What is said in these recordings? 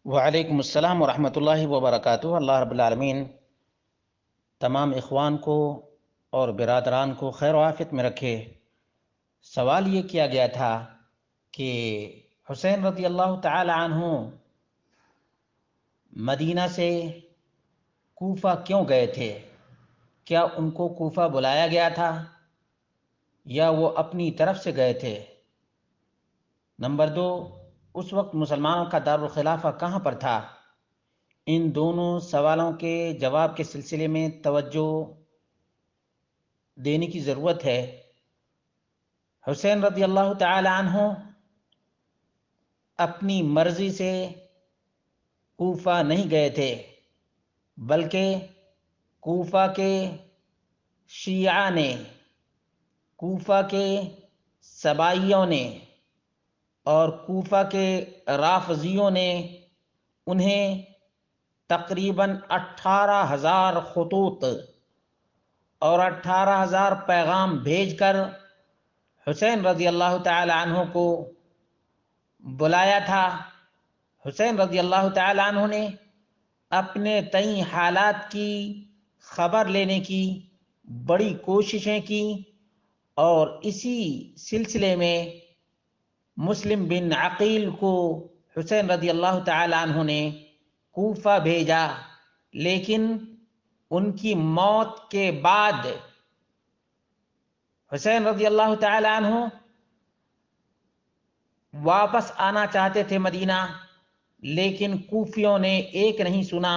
وعلیکم السلام ورحمۃ اللہ وبرکاتہ۔ اللہ رب العالمین تمام اخوان کو اور برادران کو خیر و عافیت میں رکھے۔ سوال یہ کیا گیا تھا کہ حسین رضی اللہ تعالی عنہ مدینہ سے کوفہ کیوں گئے تھے؟ کیا ان کو کوفہ بلایا گیا تھا یا وہ اپنی طرف سے گئے تھے؟ نمبر 2، اس وقت مسلمانوں کا دارالخلافہ کہاں پر تھا؟ ان دونوں سوالوں کے جواب کے سلسلے میں توجہ دینے کی ضرورت ہے۔ حسین رضی اللہ تعالی عنہ اپنی مرضی سے کوفہ نہیں گئے تھے، بلکہ کوفہ کے شیعہ نے، کوفہ کے سبائیوں نے اور کوفہ کے رافضیوں نے انہیں تقریباً 18,000 خطوط اور 18,000 پیغام بھیج کر حسین رضی اللہ تعالی عنہ کو بلایا تھا۔ حسین رضی اللہ تعالی عنہ نے اپنے تئیں حالات کی خبر لینے کی بڑی کوششیں کی، اور اسی سلسلے میں مسلم بن عقیل کو حسین رضی اللہ تعالی عنہ نے کوفہ بھیجا، لیکن ان کی موت کے بعد حسین رضی اللہ تعالی عنہ واپس آنا چاہتے تھے مدینہ، لیکن کوفیوں نے ایک نہیں سنا،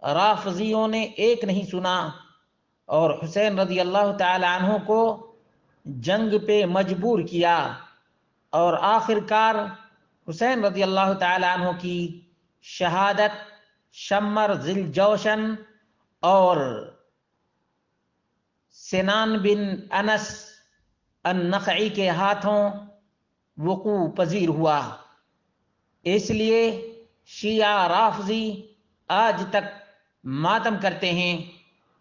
رافضیوں نے ایک نہیں سنا، اور حسین رضی اللہ تعالی عنہ کو جنگ پہ مجبور کیا، اور آخر کار حسین رضی اللہ تعالی عنہ کی شہادت شمر ذی الجوشن اور سنان بن انس النخعی کے ہاتھوں وقوع پذیر ہوا۔ اس لیے شیعہ رافضی آج تک ماتم کرتے ہیں،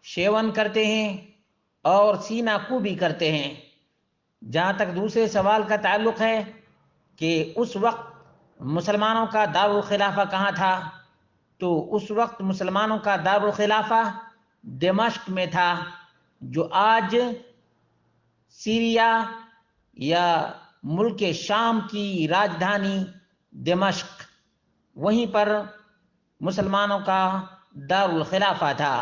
شیون کرتے ہیں اور سینہ کوبی کرتے ہیں۔ جہاں تک دوسرے سوال کا تعلق ہے کہ اس وقت مسلمانوں کا دارالخلافہ کہاں تھا، تو اس وقت مسلمانوں کا دارالخلافہ دمشق میں تھا، جو آج سیریا یا ملک شام کی راجدھانی دمشق، وہیں پر مسلمانوں کا دارالخلافہ تھا۔